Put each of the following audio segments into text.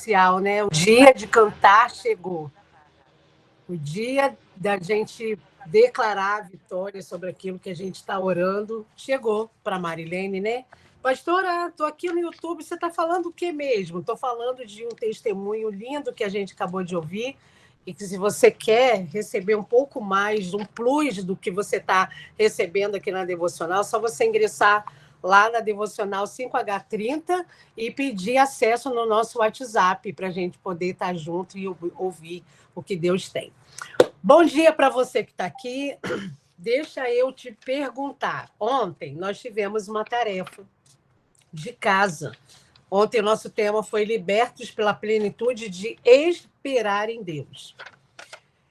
especial, né? O dia de cantar chegou. O dia da gente declarar a vitória sobre aquilo que a gente está orando chegou para Marilene, né? Pastora, estou aqui no YouTube, você está falando o que mesmo? Estou falando de um testemunho lindo que a gente acabou de ouvir, e que se você quer receber um pouco mais, um plus do que você está recebendo aqui na Devocional, é só você ingressar lá na Devocional 5H30 e pedir acesso no nosso WhatsApp para a gente poder estar junto e ouvir o que Deus tem. Bom dia para você que está aqui. Deixa eu te perguntar. Ontem nós tivemos uma tarefa de casa. Ontem o nosso tema foi Libertos pela Plenitude de Esperar em Deus.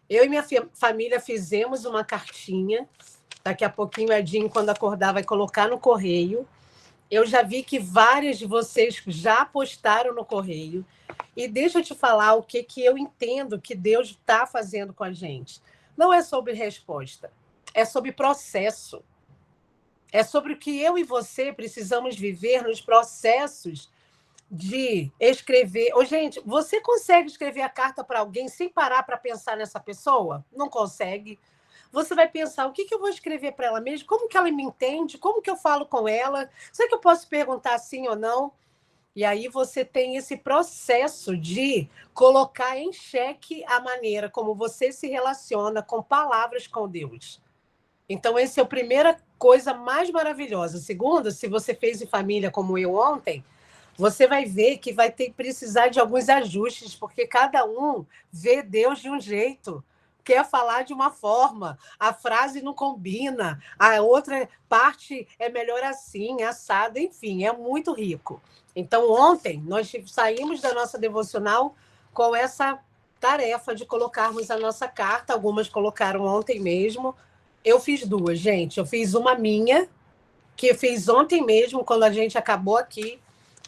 Eu e minha família fizemos uma cartinha. Daqui a pouquinho a Jean, quando acordar, vai colocar no correio. Eu já vi que várias de vocês já postaram no correio. E deixa eu te falar o que eu entendo que Deus está fazendo com a gente. Não é sobre resposta, é sobre processo. É sobre o que eu e você precisamos viver nos processos de escrever. Ô, gente, você consegue escrever a carta para alguém sem parar para pensar nessa pessoa? Não consegue. Você vai pensar, o que eu vou escrever para ela mesmo? Como que ela me entende? Como que eu falo com ela? Será que eu posso perguntar sim ou não? E aí você tem esse processo de colocar em xeque a maneira como você se relaciona com palavras com Deus. Então, essa é a primeira coisa mais maravilhosa. Segunda, se você fez em família como eu ontem, você vai ver que vai ter que precisar de alguns ajustes, porque cada um vê Deus de um jeito, quer falar de uma forma, a frase não combina, a outra parte é melhor assim, assado, enfim, é muito rico. Então, ontem, nós saímos da nossa devocional com essa tarefa de colocarmos a nossa carta. Algumas colocaram ontem mesmo. Eu fiz duas, gente. Eu fiz uma minha, que eu fiz ontem mesmo, quando a gente acabou aqui.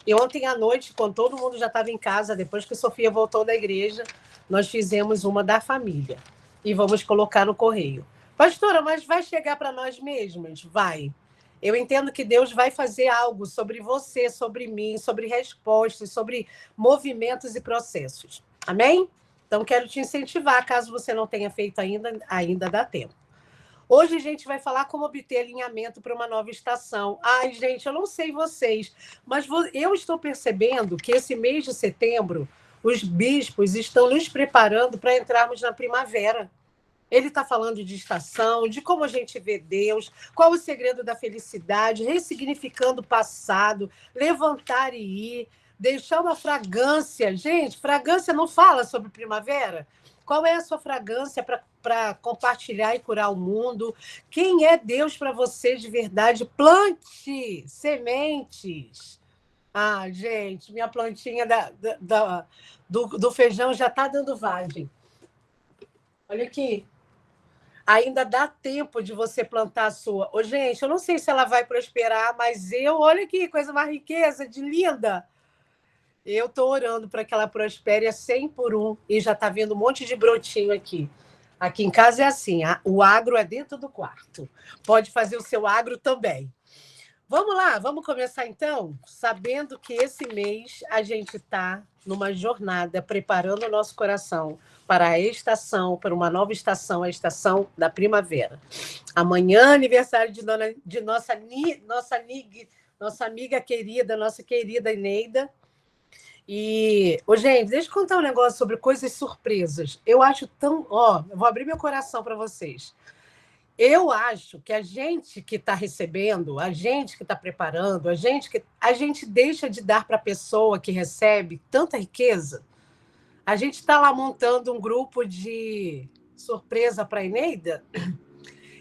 E ontem à noite, quando todo mundo já estava em casa, depois que a Sofia voltou da igreja, nós fizemos uma da família. E vamos colocar no correio. Pastora, mas vai chegar para nós mesmos? Vai. Eu entendo que Deus vai fazer algo sobre você, sobre mim, sobre respostas, sobre movimentos e processos. Amém? Então, quero te incentivar, caso você não tenha feito ainda dá tempo. Hoje a gente vai falar como obter alinhamento para uma nova estação. Ai, gente, eu não sei vocês, mas eu estou percebendo que esse mês de setembro, os bispos estão nos preparando para entrarmos na primavera. Ele está falando de estação, de como a gente vê Deus, qual o segredo da felicidade, ressignificando o passado, levantar e ir, deixar uma fragrância. Gente, fragrância não fala sobre primavera? Qual é a sua fragrância para compartilhar e curar o mundo? Quem é Deus para você de verdade? Plante sementes. Ah, gente, minha plantinha do feijão já está dando vagem. Olha aqui. Ainda dá tempo de você plantar a sua. Ô, gente, eu não sei se ela vai prosperar, mas olha que coisa mais riqueza, de linda. Eu estou orando para que ela prospere a 100 por 1 e já está vendo um monte de brotinho aqui. Aqui em casa é assim, o agro é dentro do quarto. Pode fazer o seu agro também. Vamos lá, vamos começar então, sabendo que esse mês a gente está numa jornada preparando o nosso coração para a estação, para uma nova estação, a estação da primavera. Amanhã, aniversário de nossa amiga querida, nossa querida Eneida. E, gente, deixa eu contar um negócio sobre coisas surpresas. Eu acho tão... eu vou abrir meu coração para vocês. Eu acho que a gente que está recebendo, a gente que está preparando, a gente deixa de dar para a pessoa que recebe tanta riqueza. A gente está lá montando um grupo de surpresa para a Eneida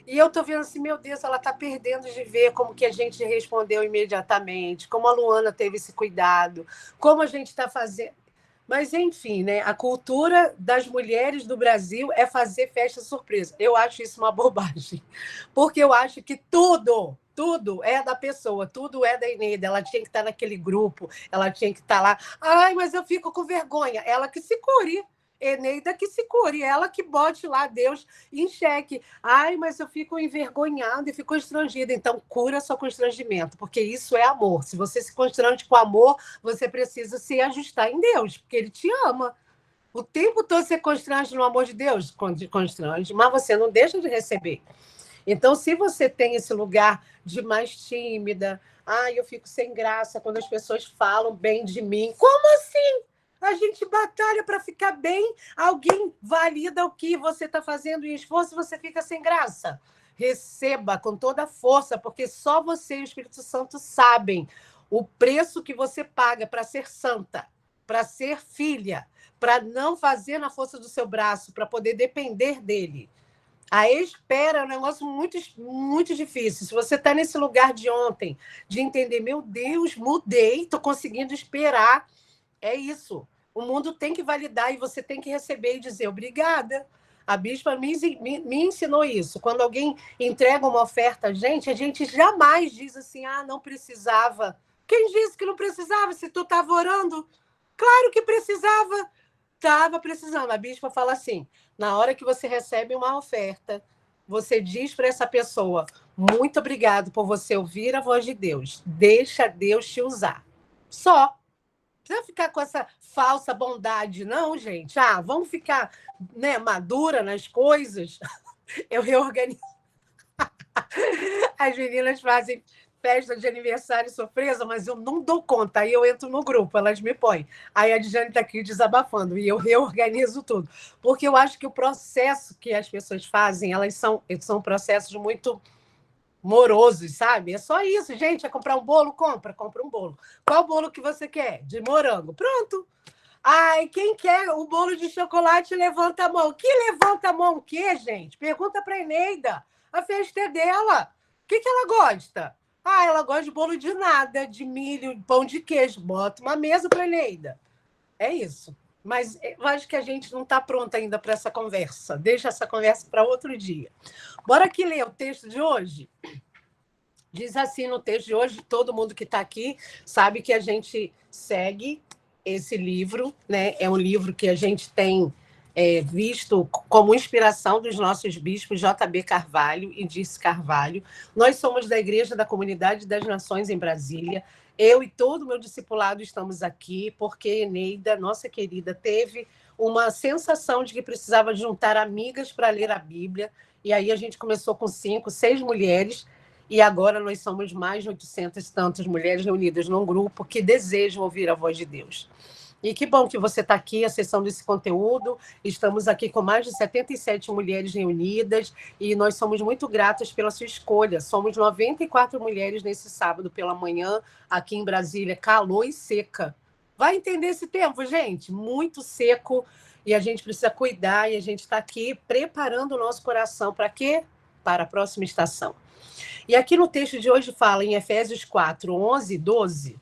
e eu estou vendo assim, meu Deus, ela está perdendo de ver como que a gente respondeu imediatamente, como a Luana teve esse cuidado, como a gente está fazendo... Mas, enfim, né? A cultura das mulheres do Brasil é fazer festa surpresa. Eu acho isso uma bobagem, porque eu acho que tudo é da pessoa, tudo é da Eneida. Ela tinha que estar naquele grupo, ela tinha que estar lá. Ai, mas eu fico com vergonha. Ela que se cure. Eneida que se cure, ela que bote lá Deus em xeque. Ai, mas eu fico envergonhada e fico constrangida. Então, cura seu constrangimento, porque isso é amor. Se você se constrange com amor, você precisa se ajustar em Deus, porque Ele te ama. O tempo todo você constrange no amor de Deus, constrange, mas você não deixa de receber. Então, se você tem esse lugar de mais tímida, eu fico sem graça quando as pessoas falam bem de mim. Como assim? A gente batalha para ficar bem, alguém valida o que você está fazendo em esforço e você fica sem graça. Receba com toda a força, porque só você e o Espírito Santo sabem o preço que você paga para ser santa, para ser filha, para não fazer na força do seu braço, para poder depender dele. A espera é um negócio muito, muito difícil. Se você está nesse lugar de ontem, de entender, meu Deus, mudei, estou conseguindo esperar, é isso. O mundo tem que validar e você tem que receber e dizer obrigada. A bispa me ensinou isso. Quando alguém entrega uma oferta a gente jamais diz assim, não precisava. Quem disse que não precisava se tu estava orando? Claro que precisava. Estava precisando. A bispa fala assim, na hora que você recebe uma oferta, você diz para essa pessoa, muito obrigado por você ouvir a voz de Deus. Deixa Deus te usar. Só. Não precisa ficar com essa falsa bondade, não, gente. Vamos ficar, madura nas coisas. Eu reorganizo. As meninas fazem festa de aniversário surpresa, mas eu não dou conta. Aí eu entro no grupo, elas me põem. Aí a Dijane está aqui desabafando e eu reorganizo tudo. Porque eu acho que o processo que as pessoas fazem, elas são processos muito morosos, sabe? É só isso, gente. É comprar um bolo? Compra um bolo. Qual bolo que você quer? De morango. Pronto. Quem quer o bolo de chocolate, levanta a mão. Que levanta a mão o quê, gente? Pergunta para a Eneida. A festa é dela. O que ela gosta? Ela gosta de bolo de nada, de milho, pão de queijo. Bota uma mesa para a Eneida. É isso. Mas eu acho que a gente não está pronta ainda para essa conversa. Deixa essa conversa para outro dia. Bora aqui ler o texto de hoje? Diz assim no texto de hoje, todo mundo que está aqui sabe que a gente segue esse livro, né? É um livro que a gente tem visto como inspiração dos nossos bispos J.B. Carvalho e Dirce Carvalho. Nós somos da Igreja da Comunidade das Nações em Brasília. Eu e todo o meu discipulado estamos aqui porque Eneida, nossa querida, teve uma sensação de que precisava juntar amigas para ler a Bíblia. E aí a gente começou com 5, 6 mulheres, e agora nós somos mais de 800 e tantas mulheres reunidas num grupo que desejam ouvir a voz de Deus. E que bom que você está aqui acessando esse conteúdo. Estamos aqui com mais de 77 mulheres reunidas e nós somos muito gratas pela sua escolha. Somos 94 mulheres nesse sábado pela manhã, aqui em Brasília, calor e seca. Vai entender esse tempo, gente? Muito seco e a gente precisa cuidar e a gente está aqui preparando o nosso coração para quê? Para a próxima estação. E aqui no texto de hoje fala em Efésios 4, 11 e 12,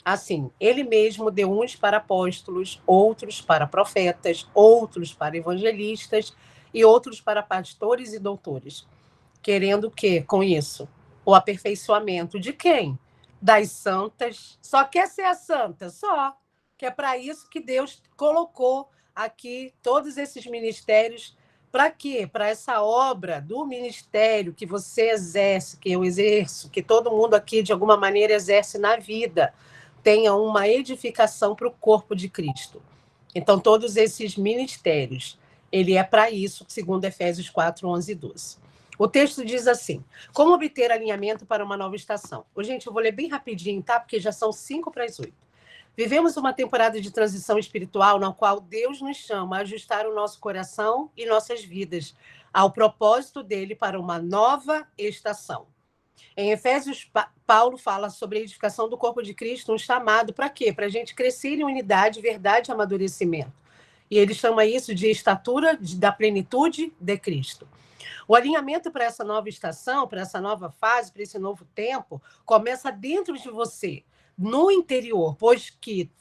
assim, ele mesmo deu uns para apóstolos, outros para profetas, outros para evangelistas e outros para pastores e doutores. Querendo o quê com isso? O aperfeiçoamento de quem? Das santas. Só quer ser a santa? Só. Que é para isso que Deus colocou aqui todos esses ministérios. Para quê? Para essa obra do ministério que você exerce, que eu exerço, que todo mundo aqui, de alguma maneira, exerce na vida, tenha uma edificação para o corpo de Cristo. Então, todos esses ministérios, ele é para isso, segundo Efésios 4, 11 e 12. O texto diz assim, como obter alinhamento para uma nova estação? Gente, eu vou ler bem rapidinho, tá? Porque já são 5 para as 8. Vivemos uma temporada de transição espiritual na qual Deus nos chama a ajustar o nosso coração e nossas vidas ao propósito dele para uma nova estação. Em Efésios, Paulo fala sobre a edificação do corpo de Cristo, um chamado para quê? Para a gente crescer em unidade, verdade e amadurecimento. E ele chama isso de estatura da plenitude de Cristo. O alinhamento para essa nova estação, para essa nova fase, para esse novo tempo, começa dentro de você, no interior, pois que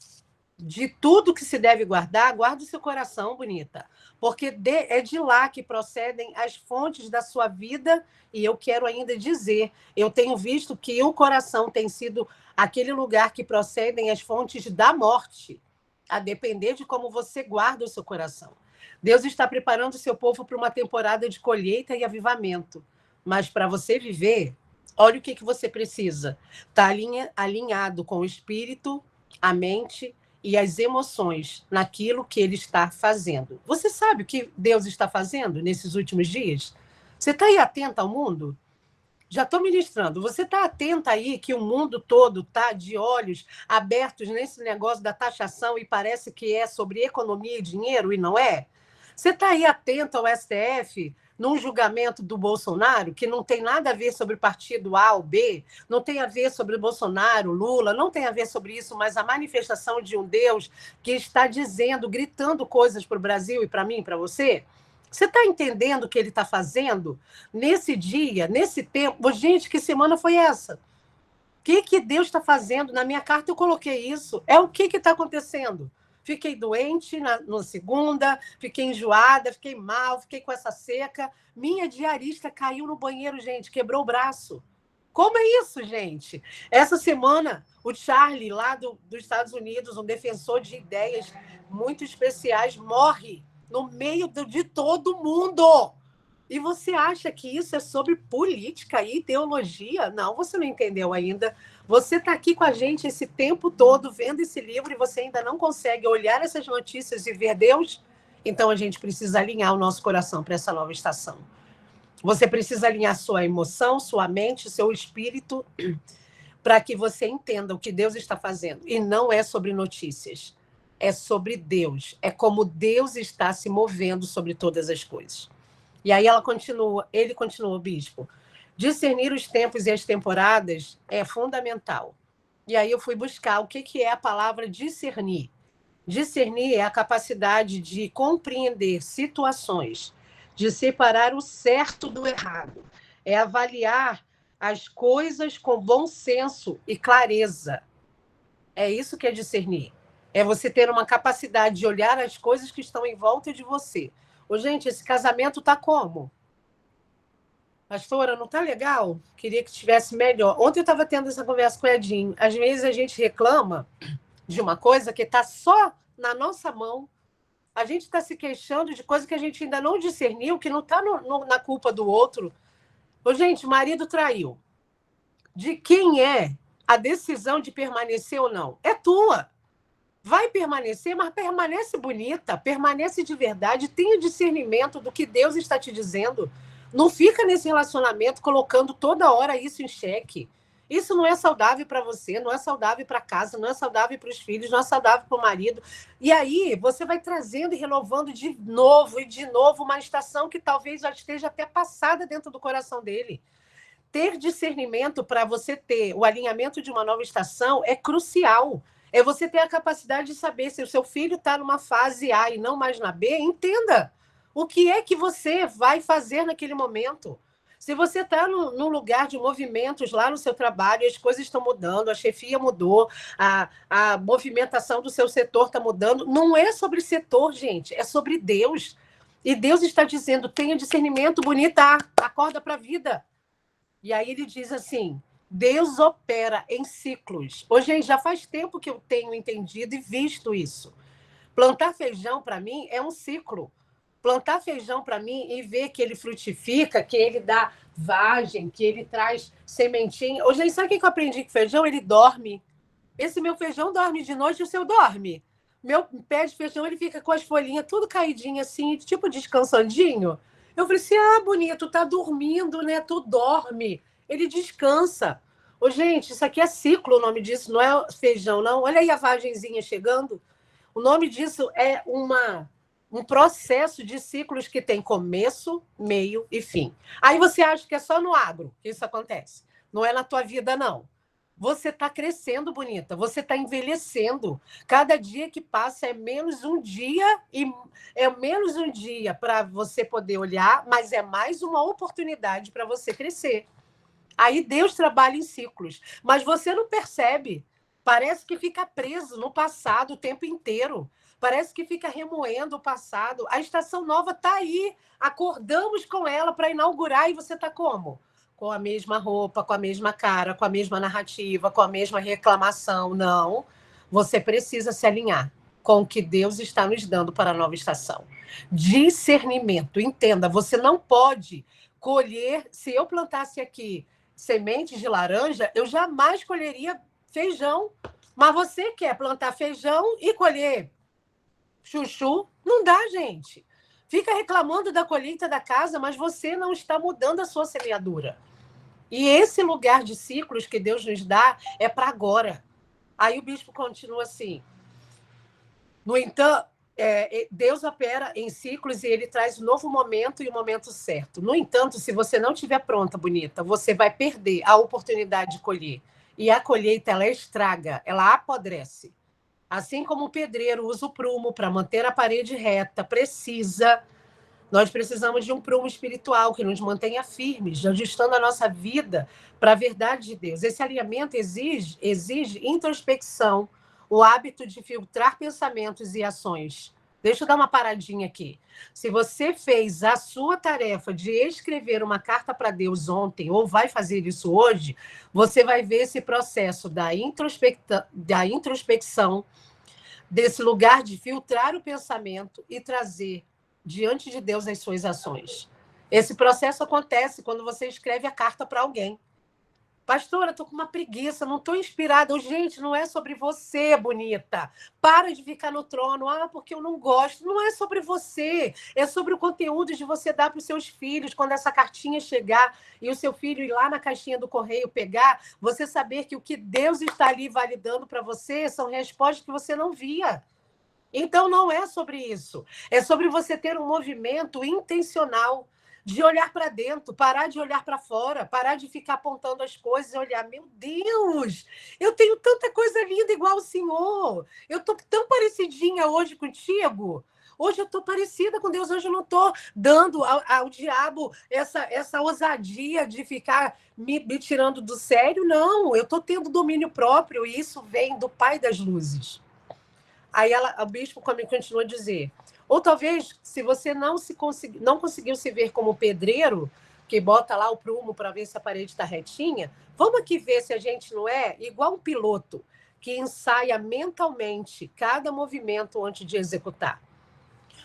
de tudo que se deve guardar, guarda o seu coração, bonita, porque é de lá que procedem as fontes da sua vida, e eu quero ainda dizer, eu tenho visto que o coração tem sido aquele lugar que procedem as fontes da morte. a depender de como você guarda o seu coração. Deus está preparando o seu povo para uma temporada de colheita e avivamento. Mas para você viver, olha o que você precisa. Está alinhado com o espírito, a mente e as emoções naquilo que ele está fazendo. Você sabe o que Deus está fazendo nesses últimos dias? Você está aí atento ao mundo? Já estou ministrando. Você está atenta aí que o mundo todo está de olhos abertos nesse negócio da taxação e parece que é sobre economia e dinheiro e não é? Você está aí atento ao STF num julgamento do Bolsonaro que não tem nada a ver sobre partido A ou B, não tem a ver sobre Bolsonaro, Lula, não tem a ver sobre isso, mas a manifestação de um Deus que está dizendo, gritando coisas para o Brasil e para mim e para você? Você está entendendo o que ele está fazendo nesse dia, nesse tempo? Gente, que semana foi essa? O que Deus está fazendo? Na minha carta eu coloquei isso. É o que está acontecendo? Fiquei doente na segunda, fiquei enjoada, fiquei mal, fiquei com essa seca. Minha diarista caiu no banheiro, gente, quebrou o braço. Como é isso, gente? Essa semana, o Charlie, lá dos Estados Unidos, um defensor de ideias muito especiais, morre no meio de todo mundo. E você acha que isso é sobre política e ideologia? Não, você não entendeu ainda. Você está aqui com a gente esse tempo todo, vendo esse livro, e você ainda não consegue olhar essas notícias e ver Deus? Então a gente precisa alinhar o nosso coração para essa nova estação. Você precisa alinhar sua emoção, sua mente, seu espírito, para que você entenda o que Deus está fazendo. E não é sobre notícias. É sobre Deus. É como Deus está se movendo sobre todas as coisas. E aí ele continua, bispo. Discernir os tempos e as temporadas é fundamental. E aí eu fui buscar o que é a palavra discernir. Discernir é a capacidade de compreender situações, de separar o certo do errado. É avaliar as coisas com bom senso e clareza. É isso que é discernir. É você ter uma capacidade de olhar as coisas que estão em volta de você. Ô, gente, esse casamento tá como? Pastora, não tá legal? Queria que estivesse melhor. Ontem eu estava tendo essa conversa com o Edinho. Às vezes a gente reclama de uma coisa que está só na nossa mão. A gente está se queixando de coisa que a gente ainda não discerniu, que não está na culpa do outro. Ô, gente, o marido traiu. De quem é a decisão de permanecer ou não? É tua. Vai permanecer, mas permanece bonita, permanece de verdade, tenha discernimento do que Deus está te dizendo. Não fica nesse relacionamento colocando toda hora isso em xeque. Isso não é saudável para você, não é saudável para casa, não é saudável para os filhos, não é saudável para o marido. E aí você vai trazendo e renovando de novo e de novo uma estação que talvez já esteja até passada dentro do coração dele. Ter discernimento para você ter o alinhamento de uma nova estação é crucial. É você ter a capacidade de saber se o seu filho está numa fase A e não mais na B, entenda o que é que você vai fazer naquele momento. Se você está num lugar de movimentos lá no seu trabalho, as coisas estão mudando, a chefia mudou, a movimentação do seu setor está mudando, não é sobre setor, gente, é sobre Deus. E Deus está dizendo, tenha discernimento, bonita, acorda para a vida. E aí ele diz assim, Deus opera em ciclos. Hoje já faz tempo que eu tenho entendido e visto isso. Plantar feijão, para mim, é um ciclo. Plantar feijão, para mim, e ver que ele frutifica, que ele dá vagem, que ele traz sementinha. Hoje, sabe o que eu aprendi com feijão? Ele dorme. Esse meu feijão dorme de noite, o seu dorme. Meu pé de feijão, ele fica com as folhinhas tudo caidinhas, assim, tipo descansandinho. Eu falei assim, bonito, tá dormindo, né? Tu dorme. Ele descansa. Ô, gente, isso aqui é ciclo, o nome disso, não é feijão, não. Olha aí a vagenzinha chegando. O nome disso é um processo de ciclos que tem começo, meio e fim. Aí você acha que é só no agro que isso acontece. Não é na tua vida, não. Você está crescendo, bonita. Você está envelhecendo. Cada dia que passa é menos um dia e é menos um dia para você poder olhar, mas é mais uma oportunidade para você crescer. Aí Deus trabalha em ciclos, mas você não percebe. Parece que fica preso no passado o tempo inteiro. Parece que fica remoendo o passado. A estação nova está aí. Acordamos com ela para inaugurar e você está como? Com a mesma roupa, com a mesma cara, com a mesma narrativa, com a mesma reclamação. Não. Você precisa se alinhar. com o que Deus está nos dando para a nova estação. Discernimento. Entenda, você não pode colher... Se eu plantasse aqui sementes de laranja, eu jamais colheria feijão. Mas você quer plantar feijão e colher chuchu? Não dá, gente. Fica reclamando da colheita da casa, mas você não está mudando a sua semeadura. E esse lugar de ciclos que Deus nos dá é para agora. Aí o bispo continua assim. No entanto, Deus opera em ciclos e ele traz um novo momento e o momento certo. No entanto, se você não estiver pronta, bonita, você vai perder a oportunidade de colher. E a colheita, ela estraga, ela apodrece. Assim como o pedreiro usa o prumo para manter a parede reta, nós precisamos de um prumo espiritual que nos mantenha firmes, ajustando a nossa vida para a verdade de Deus. Esse alinhamento exige introspecção, o hábito de filtrar pensamentos e ações. Deixa eu dar uma paradinha aqui. Se você fez a sua tarefa de escrever uma carta para Deus ontem, ou vai fazer isso hoje, você vai ver esse processo da introspecção, desse lugar de filtrar o pensamento e trazer diante de Deus as suas ações. Esse processo acontece quando você escreve a carta para alguém. Pastora, estou com uma preguiça, não estou inspirada. Gente, não é sobre você, bonita. Para de ficar no trono. Porque eu não gosto. Não é sobre você. É sobre o conteúdo de você dar para os seus filhos. Quando essa cartinha chegar e o seu filho ir lá na caixinha do correio pegar, você saber que o que Deus está ali validando para você são respostas que você não via. Então, não é sobre isso. É sobre você ter um movimento intencional de olhar para dentro, parar de olhar para fora, parar de ficar apontando as coisas e olhar, meu Deus, eu tenho tanta coisa linda igual o Senhor. Eu estou tão parecidinha hoje contigo. Hoje eu estou parecida com Deus. Hoje eu não estou dando ao diabo essa ousadia de ficar me tirando do sério. Não, eu estou tendo domínio próprio e isso vem do Pai das Luzes. Aí o bispo continua a dizer, ou talvez, se você não conseguiu se ver como pedreiro, que bota lá o prumo para ver se a parede está retinha, vamos aqui ver se a gente não é igual um piloto que ensaia mentalmente cada movimento antes de executar.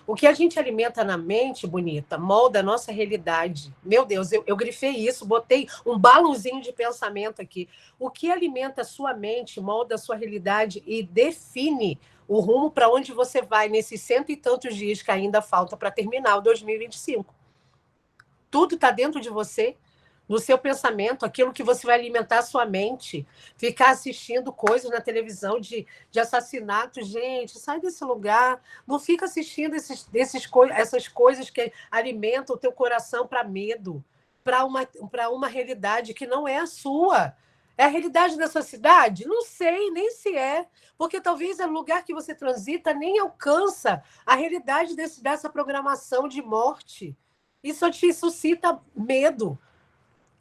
O que a gente alimenta na mente, bonita, molda a nossa realidade. Meu Deus, eu grifei isso, botei um balãozinho de pensamento aqui. O que alimenta a sua mente, molda a sua realidade e define o rumo para onde você vai nesses 100 e tantos dias que ainda falta para terminar o 2025. Tudo está dentro de você, no seu pensamento, aquilo que você vai alimentar a sua mente, ficar assistindo coisas na televisão de assassinato. Gente, sai desse lugar, não fica assistindo essas coisas que alimentam o teu coração para medo, para uma realidade que não é a sua. É a realidade da sua cidade? Não sei, nem se é, porque talvez o lugar que você transita nem alcança a realidade dessa programação de morte. Isso te suscita medo.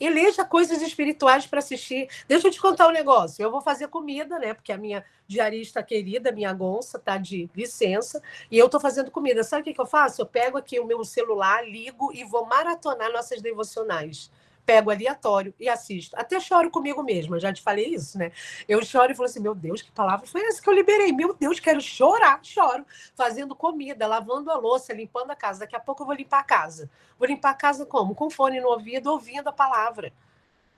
Eleja coisas espirituais para assistir. Deixa eu te contar um negócio. Eu vou fazer comida, né? Porque a minha diarista querida, minha Gonça, tá de licença, e eu estou fazendo comida. Sabe o que eu faço? Eu pego aqui o meu celular, ligo e vou maratonar nossas devocionais. Pego aleatório e assisto. Até choro comigo mesma, já te falei isso, né? Eu choro e falo assim, meu Deus, que palavra foi essa que eu liberei? Meu Deus, quero chorar. Choro. Fazendo comida, lavando a louça, limpando a casa. Daqui a pouco eu vou limpar a casa. Vou limpar a casa como? Com fone no ouvido, ouvindo a palavra.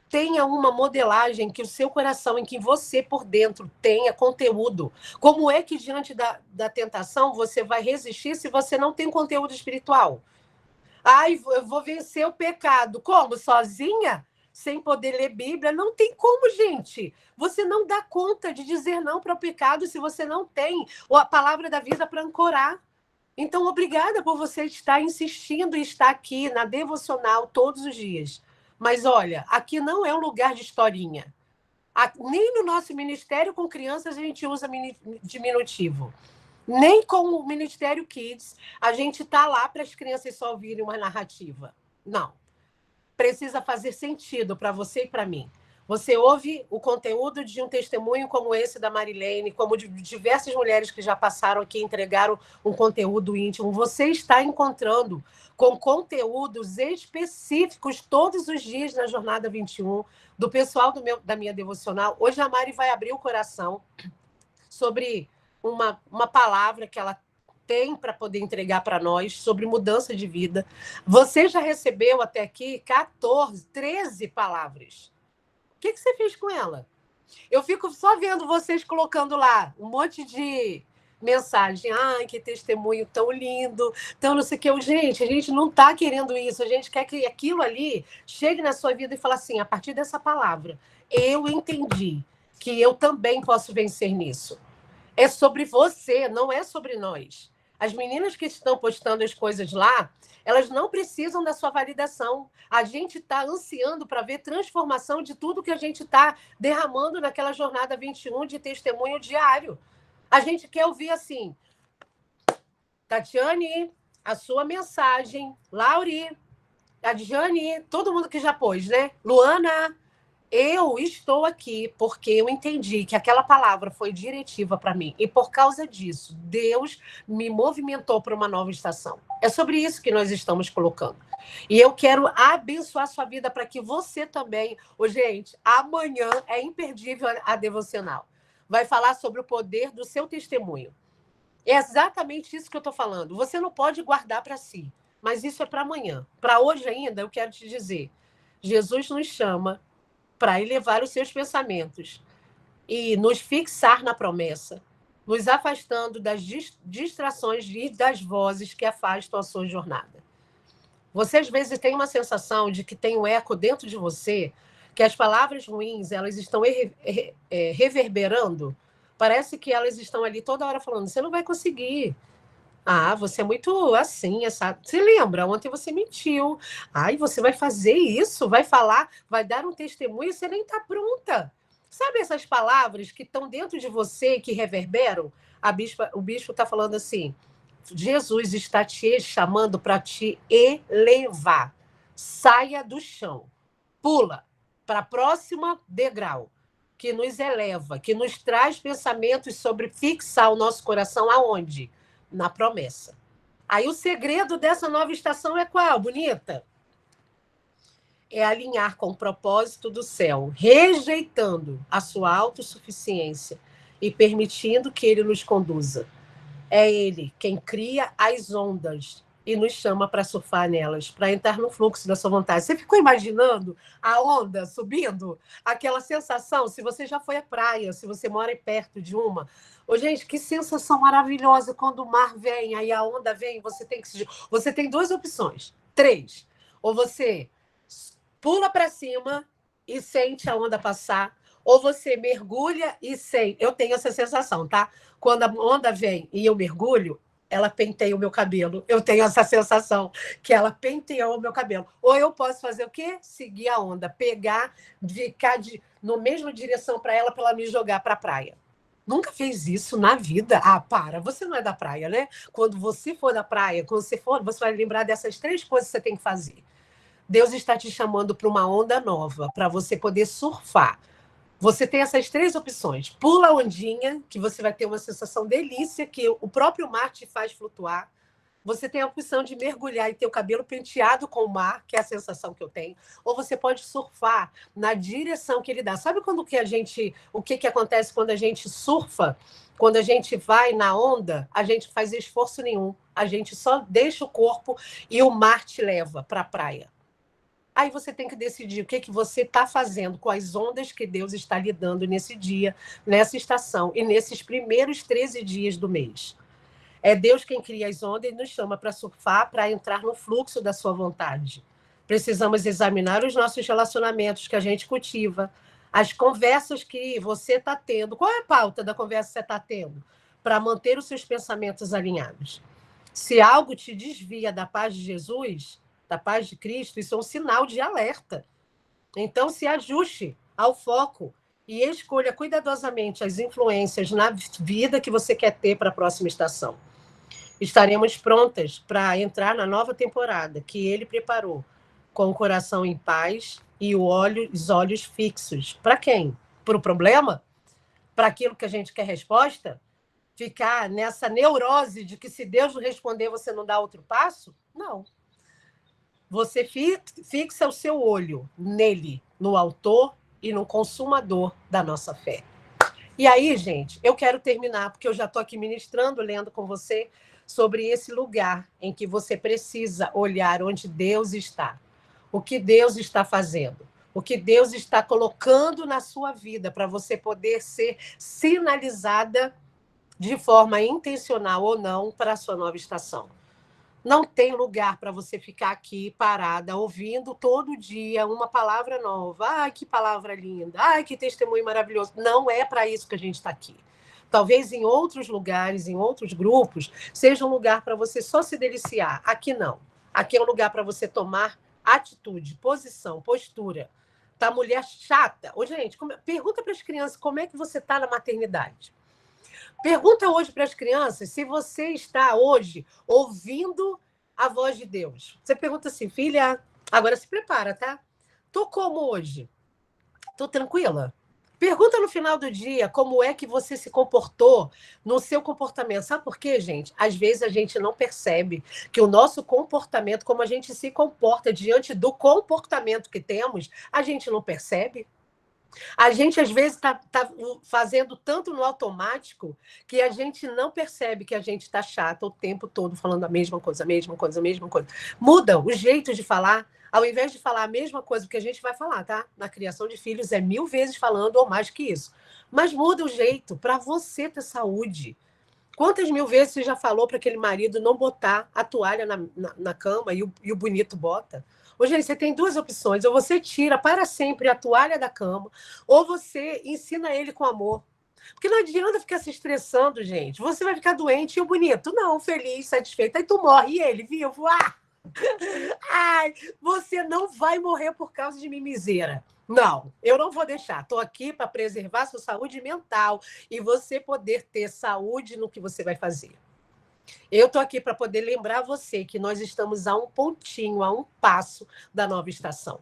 Tenha uma modelagem que o seu coração, em que você por dentro tenha conteúdo. Como é que diante da tentação você vai resistir se você não tem conteúdo espiritual? Eu vou vencer o pecado. Como? Sozinha? Sem poder ler Bíblia? Não tem como, gente. Você não dá conta de dizer não para o pecado se você não tem a palavra da vida para ancorar. Então, obrigada por você estar insistindo em estar aqui na devocional todos os dias. Mas, olha, aqui não é um lugar de historinha. Nem no nosso ministério com crianças a gente usa diminutivo. Nem com o Ministério Kids a gente está lá para as crianças só ouvirem uma narrativa. Não. Precisa fazer sentido para você e para mim. Você ouve o conteúdo de um testemunho como esse da Marilene, como de diversas mulheres que já passaram aqui e entregaram um conteúdo íntimo. Você está encontrando com conteúdos específicos todos os dias na Jornada 21, do pessoal da minha devocional. Hoje a Mari vai abrir o coração sobre uma palavra que ela tem para poder entregar para nós sobre mudança de vida. Você já recebeu até aqui 14, 13 palavras. O que você fez com ela? Eu fico só vendo vocês colocando lá um monte de mensagem. Ai, que testemunho tão lindo. Então, não sei o que. Gente, a gente não está querendo isso. A gente quer que aquilo ali chegue na sua vida e fale assim, a partir dessa palavra, eu entendi que eu também posso vencer nisso. É sobre você, não é sobre nós. As meninas que estão postando as coisas lá, elas não precisam da sua validação. A gente está ansiando para ver transformação de tudo que a gente está derramando naquela jornada 21 de testemunho diário. A gente quer ouvir assim, Tatiane, a sua mensagem, Lauri, a Diane, todo mundo que já pôs, né? Luana, eu estou aqui porque eu entendi que aquela palavra foi diretiva para mim. E por causa disso, Deus me movimentou para uma nova estação. É sobre isso que nós estamos colocando. E eu quero abençoar a sua vida para que você também... Gente, amanhã é imperdível a devocional. Vai falar sobre o poder do seu testemunho. É exatamente isso que eu estou falando. Você não pode guardar para si, mas isso é para amanhã. Para hoje ainda, eu quero te dizer, Jesus nos chama para elevar os seus pensamentos e nos fixar na promessa, nos afastando das distrações e das vozes que afastam a sua jornada. Você, às vezes, tem uma sensação de que tem um eco dentro de você, que as palavras ruins elas estão reverberando. Parece que elas estão ali toda hora falando, você não vai conseguir. Ah, você é muito assim, essa. Se lembra? Ontem você mentiu. Ai, você vai fazer isso, vai falar, vai dar um testemunho, você nem está pronta. Sabe essas palavras que estão dentro de você e que reverberam? O bispo está falando assim: Jesus está te chamando para te elevar. Saia do chão, pula para a próxima degrau, que nos eleva, que nos traz pensamentos sobre fixar o nosso coração aonde? Na promessa. Aí o segredo dessa nova estação é qual, bonita? É alinhar com o propósito do céu, rejeitando a sua autossuficiência e permitindo que ele nos conduza. É ele quem cria as ondas e nos chama para surfar nelas, para entrar no fluxo da sua vontade. Você ficou imaginando a onda subindo? Aquela sensação, se você já foi à praia, se você mora perto de uma. Ô, gente, que sensação maravilhosa quando o mar vem, aí a onda vem, você tem duas opções, três. Ou você pula para cima e sente a onda passar, ou você mergulha e sente. Eu tenho essa sensação, tá? Quando a onda vem e eu mergulho, ela penteia o meu cabelo. Eu tenho essa sensação que ela penteou o meu cabelo. Ou eu posso fazer o quê? Seguir a onda, pegar, ficar na mesma direção para ela me jogar para a praia. Nunca fez isso na vida? Ah, para, você não é da praia, né? Quando você for da praia, quando você for, você vai lembrar dessas três coisas que você tem que fazer. Deus está te chamando para uma onda nova, para você poder surfar. Você tem essas três opções. Pula a ondinha, que você vai ter uma sensação delícia, que o próprio mar te faz flutuar. Você tem a opção de mergulhar e ter o cabelo penteado com o mar, que é a sensação que eu tenho. Ou você pode surfar na direção que ele dá. Sabe o que acontece quando a gente surfa? Quando a gente vai na onda, a gente faz esforço nenhum. A gente só deixa o corpo e o mar te leva para a praia. Aí você tem que decidir o que você está fazendo com as ondas que Deus está lhe dando nesse dia, nessa estação e nesses primeiros 13 dias do mês. É Deus quem cria as ondas e nos chama para surfar, para entrar no fluxo da sua vontade. Precisamos examinar os nossos relacionamentos que a gente cultiva, as conversas que você está tendo. Qual é a pauta da conversa que você está tendo? Para manter os seus pensamentos alinhados. Se algo te desvia da paz de Jesus, da paz de Cristo, isso é um sinal de alerta. Então, se ajuste ao foco e escolha cuidadosamente as influências na vida que você quer ter para a próxima estação. Estaremos prontas para entrar na nova temporada que ele preparou, com o coração em paz e os olhos fixos. Para quem? Para o problema? Para aquilo que a gente quer resposta? Ficar nessa neurose de que se Deus não responder, você não dá outro passo? Não. Você fixa o seu olho nele, no autor e no consumador da nossa fé. E aí, gente, eu quero terminar, porque eu já estou aqui ministrando, lendo com você, sobre esse lugar em que você precisa olhar onde Deus está, o que Deus está fazendo, o que Deus está colocando na sua vida para você poder ser sinalizada de forma intencional ou não para a sua nova estação. Não tem lugar para você ficar aqui parada, ouvindo todo dia uma palavra nova. Ai, que palavra linda. Ai, que testemunho maravilhoso. Não é para isso que a gente está aqui. Talvez em outros lugares, em outros grupos, seja um lugar para você só se deliciar. Aqui não. Aqui é um lugar para você tomar atitude, posição, postura. Tá mulher chata. Ô, gente, pergunta para as crianças como é que você está na maternidade. Pergunta hoje para as crianças se você está hoje ouvindo a voz de Deus. Você pergunta assim, filha, agora se prepara, tá? Tô como hoje? Tô tranquila? Pergunta no final do dia como é que você se comportou no seu comportamento. Sabe por quê, gente? Às vezes a gente não percebe que o nosso comportamento, como a gente se comporta diante do comportamento que temos, a gente não percebe. A gente, às vezes, está fazendo tanto no automático que a gente não percebe que a gente está chata o tempo todo falando a mesma coisa, a mesma coisa, a mesma coisa. Muda o jeito de falar. Ao invés de falar a mesma coisa que a gente vai falar, tá? Na criação de filhos é 1000 vezes falando ou mais que isso. Mas muda o jeito para você ter saúde. Quantas 1000 vezes você já falou para aquele marido não botar a toalha na cama e o bonito bota? Hoje você tem duas opções. Ou você tira para sempre a toalha da cama, ou você ensina ele com amor. Porque não adianta ficar se estressando, gente. Você vai ficar doente e o bonito, não, feliz, satisfeito. Aí tu morre e ele vivo. Ai, você não vai morrer por causa de mimiseira. Não, eu não vou deixar. Estou aqui para preservar sua saúde mental e você poder ter saúde no que você vai fazer. Eu estou aqui para poder lembrar você que nós estamos a um pontinho, a um passo da nova estação.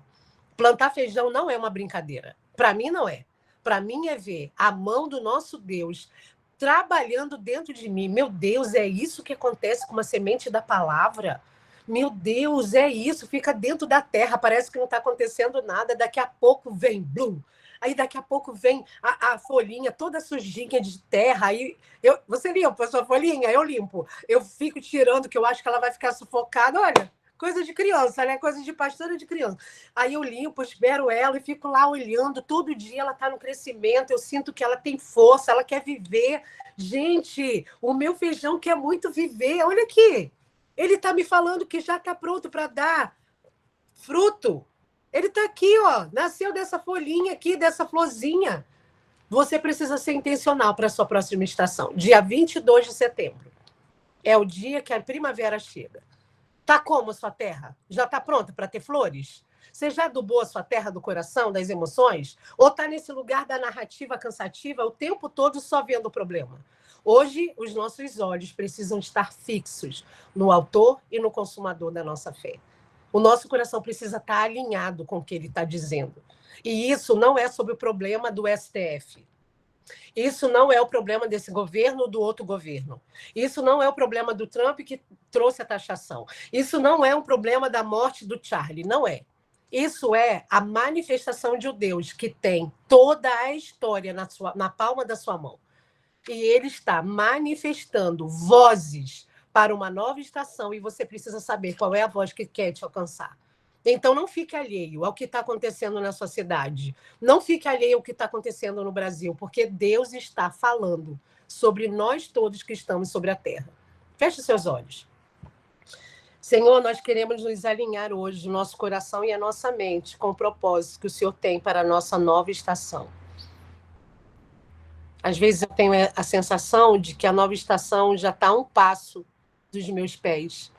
Plantar feijão não é uma brincadeira. Para mim, não é. Para mim, é ver a mão do nosso Deus trabalhando dentro de mim. Meu Deus, é isso que acontece com uma semente da palavra? Meu Deus, é isso. Fica dentro da terra, parece que não está acontecendo nada. Daqui a pouco vem, blum. Aí daqui a pouco vem a folhinha toda sujinha de terra. Aí você limpa a sua folhinha? Eu limpo. Eu fico tirando, que eu acho que ela vai ficar sufocada. Olha, coisa de criança, né? Coisa de pastora de criança. Aí eu limpo, espero ela e fico lá olhando. Todo dia ela está no crescimento. Eu sinto que ela tem força, ela quer viver. Gente, o meu feijão quer muito viver. Olha aqui. Ele está me falando que já está pronto para dar fruto. Ele está aqui, ó. Nasceu dessa folhinha aqui, dessa florzinha. Você precisa ser intencional para a sua próxima estação. Dia 22 de setembro. É o dia que a primavera chega. Tá como a sua terra? Já está pronta para ter flores? Você já adubou a sua terra do coração, das emoções? Ou está nesse lugar da narrativa cansativa o tempo todo só vendo o problema? Hoje, os nossos olhos precisam estar fixos no autor e no consumador da nossa fé. O nosso coração precisa estar alinhado com o que ele está dizendo. E isso não é sobre o problema do STF. Isso não é o problema desse governo ou do outro governo. Isso não é o problema do Trump que trouxe a taxação. Isso não é um problema da morte do Charlie. Não é. Isso é a manifestação de um Deus que tem toda a história na palma da sua mão. E ele está manifestando vozes para uma nova estação e você precisa saber qual é a voz que quer te alcançar. Então, não fique alheio ao que está acontecendo na sua cidade. Não fique alheio ao que está acontecendo no Brasil, porque Deus está falando sobre nós todos que estamos sobre a terra. Feche seus olhos. Senhor, nós queremos nos alinhar hoje, o nosso coração e a nossa mente, com o propósito que o Senhor tem para a nossa nova estação. Às vezes eu tenho a sensação de que a nova estação já está a um passo dos meus pés.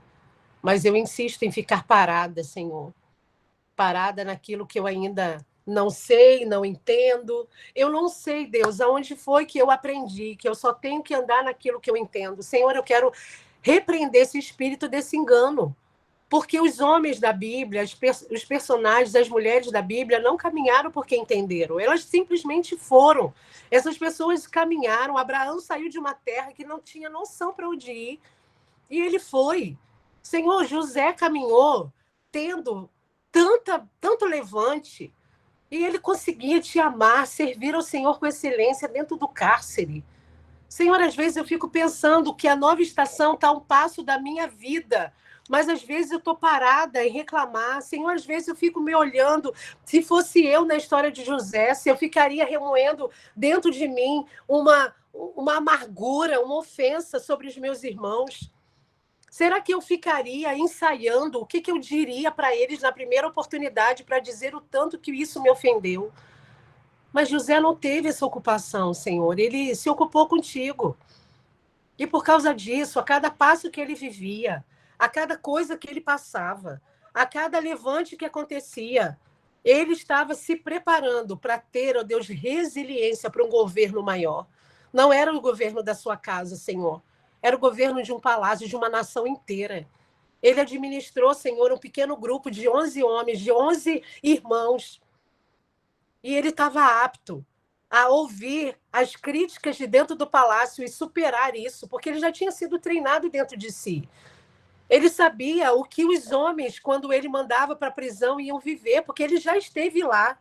Mas eu insisto em ficar parada, Senhor. Parada naquilo que eu ainda não sei, não entendo. Eu não sei, Deus, aonde foi que eu aprendi, que eu só tenho que andar naquilo que eu entendo. Senhor, eu quero repreender esse espírito desse engano. Porque os homens da Bíblia, os personagens, as mulheres da Bíblia não caminharam porque entenderam. Elas simplesmente foram. Essas pessoas caminharam. Abraão saiu de uma terra que não tinha noção para onde ir. E ele foi. Senhor, José caminhou tendo tanto levante. E ele conseguia te amar, servir ao Senhor com excelência dentro do cárcere. Senhor, às vezes eu fico pensando que a nova estação está a um passo da minha vida, mas às vezes eu estou parada em reclamar. Senhor, às vezes eu fico me olhando. Se fosse eu na história de José, se eu ficaria remoendo dentro de mim uma amargura, uma ofensa sobre os meus irmãos. Será que eu ficaria ensaiando o que eu diria para eles na primeira oportunidade para dizer o tanto que isso me ofendeu? Mas José não teve essa ocupação, Senhor. Ele se ocupou contigo. E por causa disso, a cada passo que ele vivia, a cada coisa que ele passava, a cada levante que acontecia, ele estava se preparando para ter, ó Deus, resiliência para um governo maior. Não era o governo da sua casa, Senhor. Era o governo de um palácio, de uma nação inteira. Ele administrou, Senhor, um pequeno grupo de 11 homens, de 11 irmãos. E ele estava apto a ouvir as críticas de dentro do palácio e superar isso, porque ele já tinha sido treinado dentro de si. Ele sabia o que os homens, quando ele mandava para a prisão, iam viver, porque ele já esteve lá.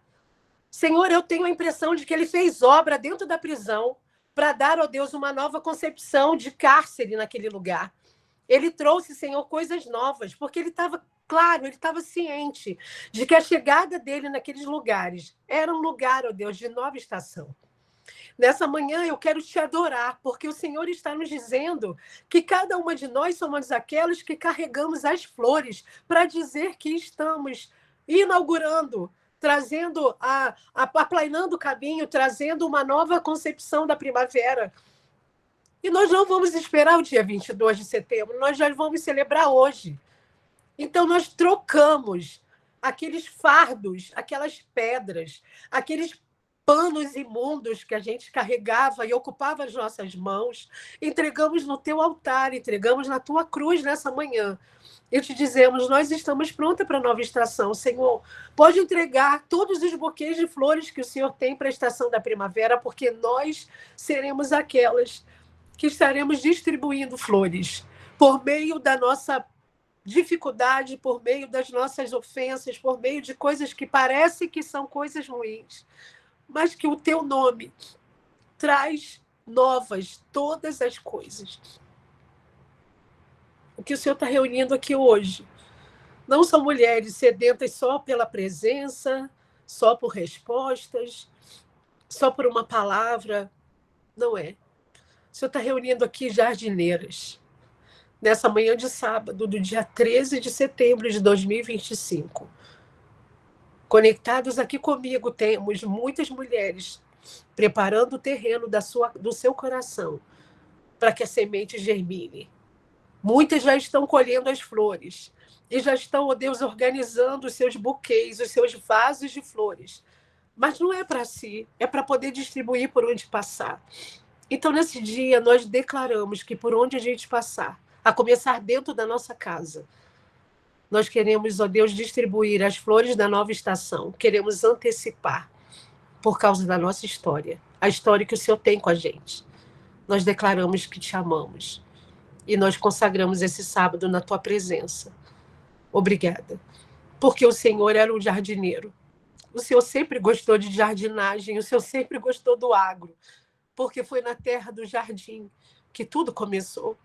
Senhor, eu tenho a impressão de que ele fez obra dentro da prisão para dar, ó Deus, uma nova concepção de cárcere naquele lugar. Ele trouxe, Senhor, coisas novas, porque ele estava claro, ele estava ciente de que a chegada dele naqueles lugares era um lugar, ó Deus, de nova estação. Nessa manhã eu quero te adorar, porque o Senhor está nos dizendo que cada uma de nós somos aquelas que carregamos as flores para dizer que estamos inaugurando, trazendo, aplanando o caminho, trazendo uma nova concepção da primavera. E nós não vamos esperar o dia 22 de setembro, nós já vamos celebrar hoje. Então, nós trocamos aqueles fardos, aquelas pedras, aqueles panos imundos que a gente carregava e ocupava as nossas mãos, entregamos no teu altar, entregamos na tua cruz nessa manhã. E te dizemos, nós estamos prontas para a nova estação, Senhor. Pode entregar todos os buquês de flores que o Senhor tem para a estação da primavera, porque nós seremos aquelas que estaremos distribuindo flores por meio da nossa dificuldade, por meio das nossas ofensas, por meio de coisas que parecem que são coisas ruins, mas que o teu nome traz novas todas as coisas. O que o Senhor está reunindo aqui hoje não são mulheres sedentas só pela presença, só por respostas, só por uma palavra. Não é. O Senhor está reunindo aqui jardineiras. Nessa manhã de sábado, do dia 13 de setembro de 2025. Conectados aqui comigo, temos muitas mulheres preparando o terreno do seu coração para que a semente germine. Muitas já estão colhendo as flores e já estão, ó Deus, organizando os seus buquês, os seus vasos de flores. Mas não é para si, é para poder distribuir por onde passar. Então, nesse dia, nós declaramos que por onde a gente passar, a começar dentro da nossa casa, nós queremos, ó Deus, distribuir as flores da nova estação. Queremos antecipar, por causa da nossa história, a história que o Senhor tem com a gente. Nós declaramos que te amamos. E nós consagramos esse sábado na tua presença. Obrigada. Porque o Senhor era um jardineiro. O Senhor sempre gostou de jardinagem, o Senhor sempre gostou do agro. Porque foi na terra do jardim que tudo começou.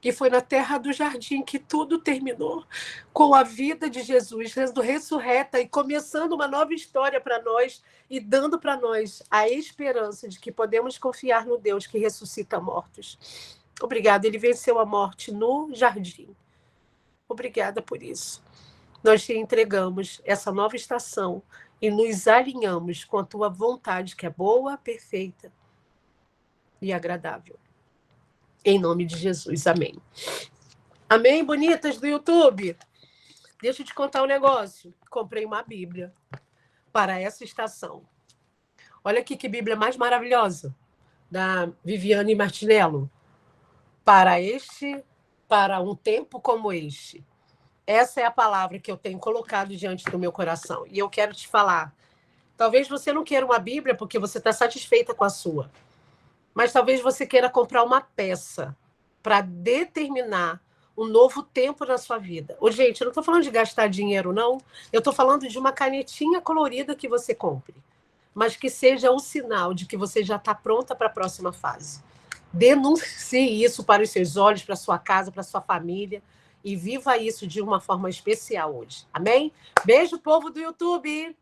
E foi na terra do jardim que tudo terminou, com a vida de Jesus sendo ressurreta e começando uma nova história para nós e dando para nós a esperança de que podemos confiar no Deus que ressuscita mortos. Obrigada, ele venceu a morte no jardim. Obrigada por isso. Nós te entregamos essa nova estação e nos alinhamos com a tua vontade, que é boa, perfeita e agradável. Em nome de Jesus, amém. Amém, bonitas do YouTube? Deixa eu te contar um negócio. Comprei uma Bíblia para essa estação. Olha aqui que Bíblia mais maravilhosa, da Viviane Martinello. Para um tempo como este. Essa é a palavra que eu tenho colocado diante do meu coração. E eu quero te falar. Talvez você não queira uma Bíblia porque você está satisfeita com a sua. Mas talvez você queira comprar uma peça para determinar um novo tempo na sua vida. Ô, gente, eu não estou falando de gastar dinheiro, não. Eu estou falando de uma canetinha colorida que você compre, mas que seja o sinal de que você já está pronta para a próxima fase. Denuncie isso para os seus olhos, para a sua casa, para a sua família, e viva isso de uma forma especial hoje. Amém? Beijo, povo do YouTube!